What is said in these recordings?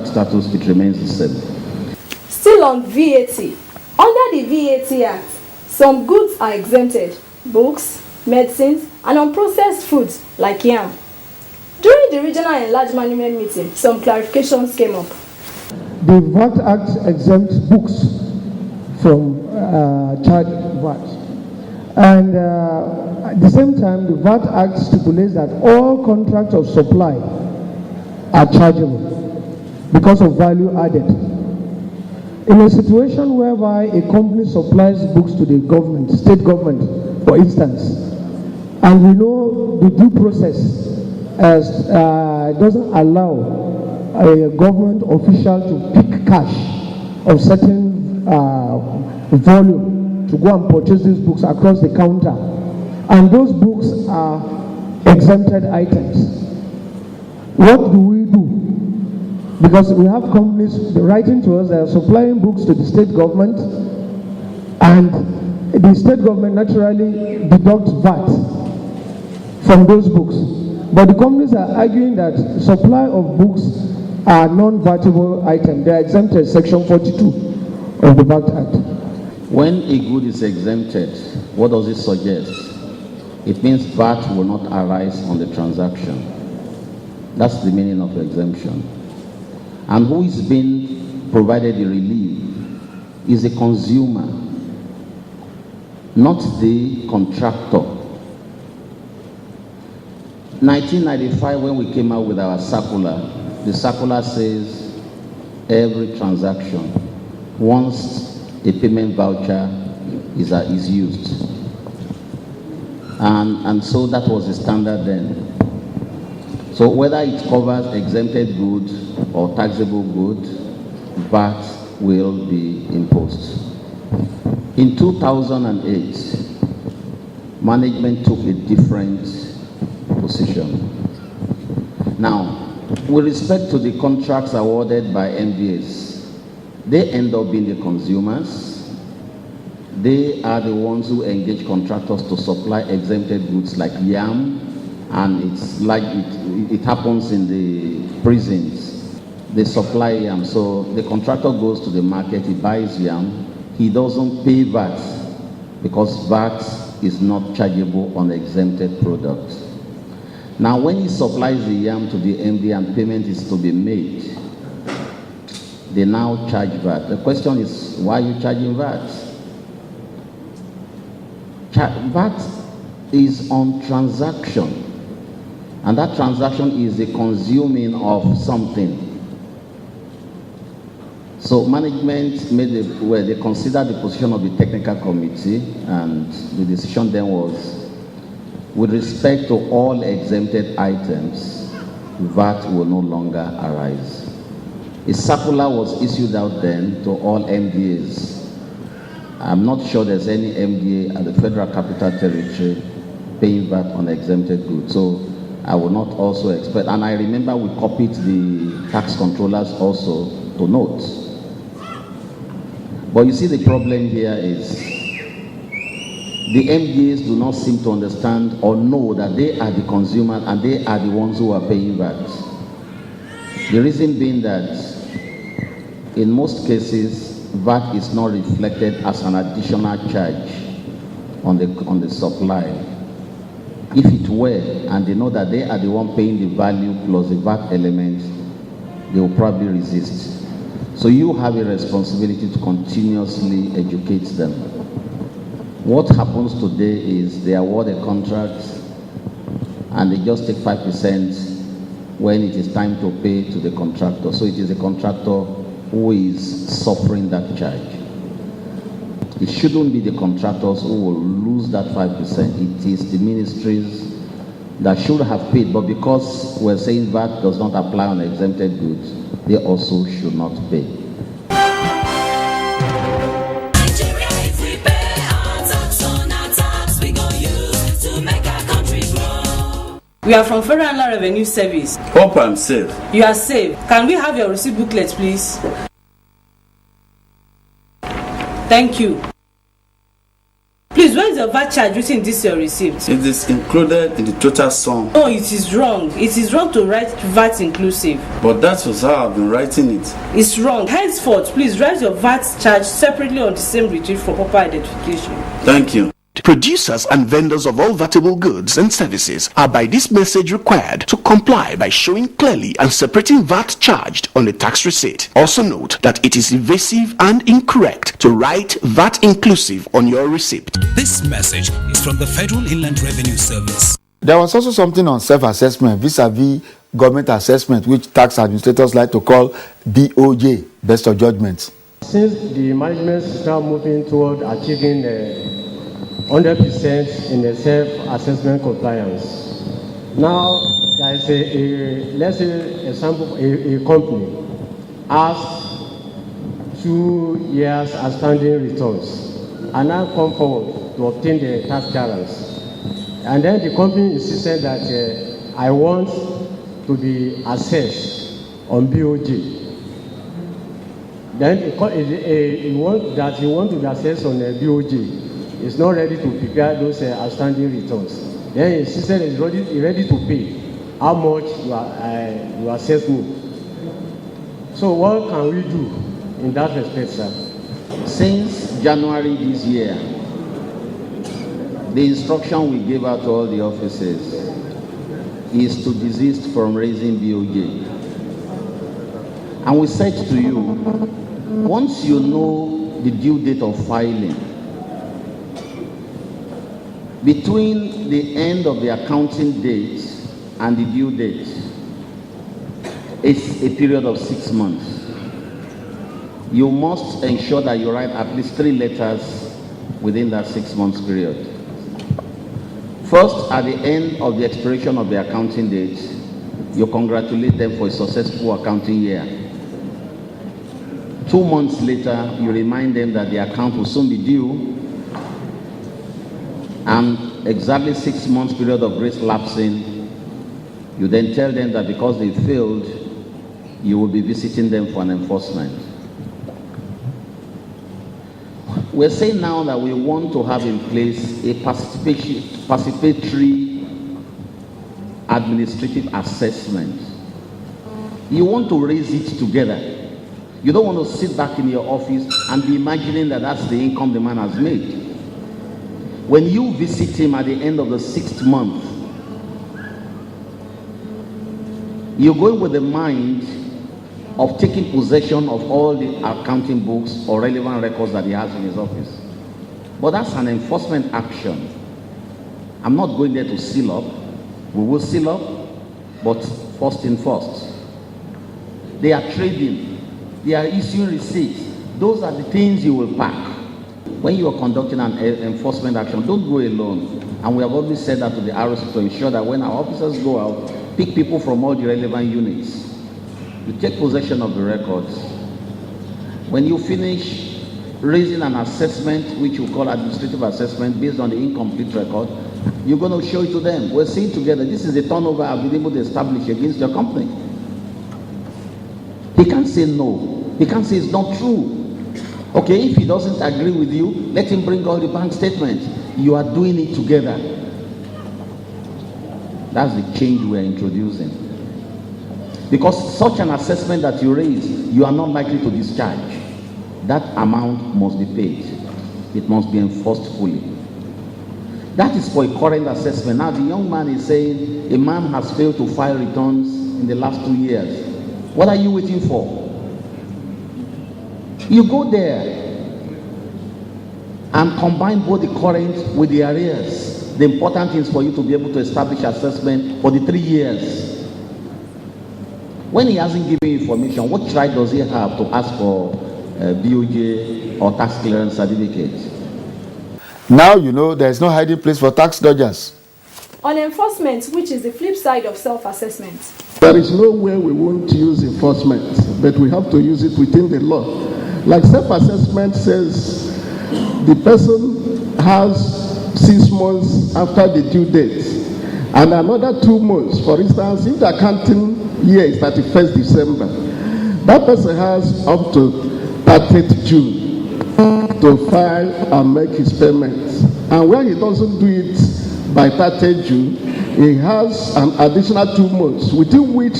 status, it remains the same. Still on VAT. Under the VAT Act, some goods are exempted: books, medicines, and unprocessed foods like yam. During the regional enlarged management meeting, some clarifications came up. The VAT Act exempts books from charge VAT. And at the same time, the VAT Act stipulates that all contracts of supply are chargeable because of value added. In a situation whereby a company supplies books to the government, state government, for instance, and we know the due process doesn't allow a government official to pick cash of certain volume to go and purchase these books across the counter, and those books are exempted items. What do we do? Because we have companies writing to us, they are supplying books to the state government, and the state government naturally deducts VAT from those books. But the companies are arguing that supply of books are non-VATable items. They are exempted, Section 42 of the VAT Act. When a good is exempted, what does it suggest? It means VAT will not arise on the transaction. That's the meaning of exemption. And who is being provided the relief is the consumer, not the contractor. 1995, when we came out with our circular, the circular says every transaction, once a payment voucher is used. And so that was the standard then. So whether it covers exempted goods or taxable goods, VAT will be imposed. In 2008, management took a different position. Now, with respect to the contracts awarded by MDAs, they end up being the consumers. They are the ones who engage contractors to supply exempted goods like yam, and it's like it happens in the prisons. They supply yam, so the contractor goes to the market, he buys yam, he doesn't pay VAT because VAT is not chargeable on exempted products. Now, when he supplies the yam to the MD and payment is to be made, they now charge VAT. The question is, why are you charging VAT? VAT is on transaction, and that transaction is the consuming of something. So management they considered the position of the technical committee, and the decision then was, with respect to all exempted items, VAT will no longer arise. A circular was issued out then to all MDAs. I'm not sure there's any MDA at the Federal Capital Territory paying VAT on exempted goods. So I will not also expect, and I remember we copied the tax controllers also to note. But you see, the problem here is the MDAs do not seem to understand or know that they are the consumers and they are the ones who are paying VAT. The reason being that in most cases, VAT is not reflected as an additional charge on the supply. If it were, and they know that they are the one paying the value plus the VAT element, they will probably resist. So you have a responsibility to continuously educate them. What happens today is they award a contract and they just take 5% when it is time to pay to the contractor. So it is the contractor who is suffering that charge. It shouldn't be the contractors who will lose that 5%. It is the ministries that should have paid, but because we're saying VAT does not apply on exempted goods, they also should not pay. We are from Federal Inland Revenue Service. Hope I'm safe. You are safe. Can we have your receipt booklet, please? Thank you. Please, where is your VAT charge written in this your receipt? It is included in the total sum. No, it is wrong. It is wrong to write VAT inclusive. But that was how I've been writing it. It's wrong. Henceforth, please write your VAT charge separately on the same receipt for proper identification. Thank you. Producers and vendors of all vatable goods and services are by this message required to comply by showing clearly and separating VAT charged on the tax receipt. Also note that it is evasive and incorrect to write VAT inclusive on your receipt. This message is from the Federal Inland Revenue Service. There was also something on self-assessment vis-a-vis government assessment, which tax administrators like to call BOJ, best of judgment. Since the management is now moving toward achieving 100% in the self-assessment compliance, now there is let's say example, a company has 2 years outstanding returns and now come forward to obtain the tax clearance. And then the company insisted that I want to be assessed on BOJ. Then he want to be assessed on BOJ. Is not ready to prepare those outstanding returns. Then he insisted he's ready to pay how much you assess me. So what can we do in that respect, sir? Since January this year, the instruction we gave out to all the offices is to desist from raising BOJ. And we said to you, once you know the due date of filing, between the end of the accounting date and the due date, it's a period of 6 months. You must ensure that you write at least 3 letters within that 6 months period. First, at the end of the expiration of the accounting date, you congratulate them for a successful accounting year. 2 months later, you remind them that the account will soon be due, and exactly 6 months period of grace lapsing, you then tell them that because they failed, you will be visiting them for an enforcement. We're saying now that we want to have in place a participatory administrative assessment. You want to raise it together. You don't want to sit back in your office and be imagining that that's the income the man has made. When you visit him at the end of the 6th month, you're going with the mind of taking possession of all the accounting books or relevant records that he has in his office. But that's an enforcement action. I'm not going there to seal up. We will seal up, but first in first. They are trading. They are issuing receipts. Those are the things you will pack. When you are conducting an enforcement action, don't go alone. And we have always said that to the ROC to ensure that when our officers go out, pick people from all the relevant units. You take possession of the records. When you finish raising an assessment, which you call administrative assessment, based on the incomplete record, you're going to show it to them. We're seeing together, this is the turnover I've been able to establish against your company. He can't say no. He can't say it's not true. Okay, if he doesn't agree with you, let him bring all the bank statements. You are doing it together. That's the change we're introducing. Because such an assessment that you raise, you are not likely to discharge. That amount must be paid. It must be enforced fully. That is for a current assessment. Now the young man is saying a man has failed to file returns in the last 2 years. What are you waiting for? You go there and combine both the current with the arrears. The important thing is for you to be able to establish assessment for the 3 years. When he hasn't given you information, what right does he have to ask for BOJ or tax clearance certificate? Now you know there is no hiding place for tax dodgers. On enforcement, which is the flip side of self-assessment. There is no way we won't use enforcement, but we have to use it within the law. Like self-assessment says, the person has 6 months after the due date, and another 2 months. For instance, if the accounting year is 31st December, that person has up to 30th June to file and make his payments. And where he doesn't do it by 30 June, he has an additional 2 months within which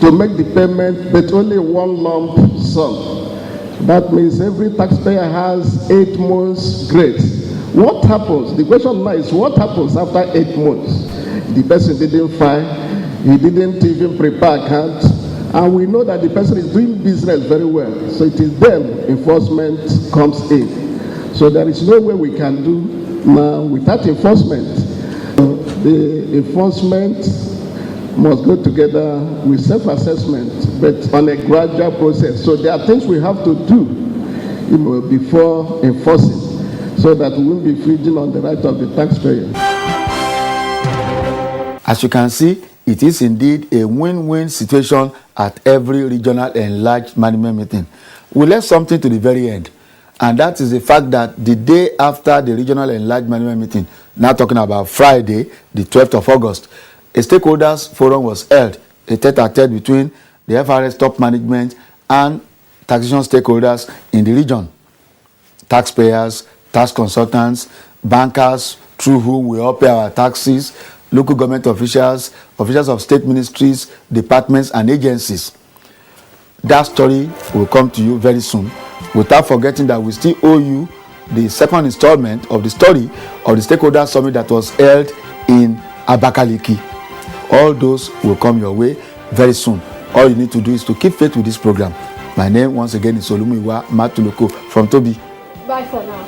to make the payment, but only one lump sum. That means every taxpayer has 8 months grace. What happens? The question now is, what happens after 8 months? The person didn't file, he didn't even prepare account, and we know that the person is doing business very well. So it is then enforcement comes in. So there is no way we can do now without enforcement. The enforcement must go together with self-assessment, but on a gradual process. So there are things we have to do, before enforcing, so that we won't be infringing on the right of the taxpayer. As you can see, it is indeed a win-win situation at every regional enlarged management meeting. We left something to the very end, and that is the fact that the day after the regional enlarged management meeting, now talking about Friday, the 12th of August, a stakeholders forum was held, a tete-a-tete between the FRS top management and taxation stakeholders in the region. Taxpayers, tax consultants, bankers through whom we all pay our taxes, local government officials, officials of state ministries, departments and agencies. That story will come to you very soon, without forgetting that we still owe you the second installment of the story of the stakeholder summit that was held in Abakaliki. All those will come your way very soon. All you need to do is to keep faith with this program. My name once again is Olumiwa Matuloko from Toby. Bye for now.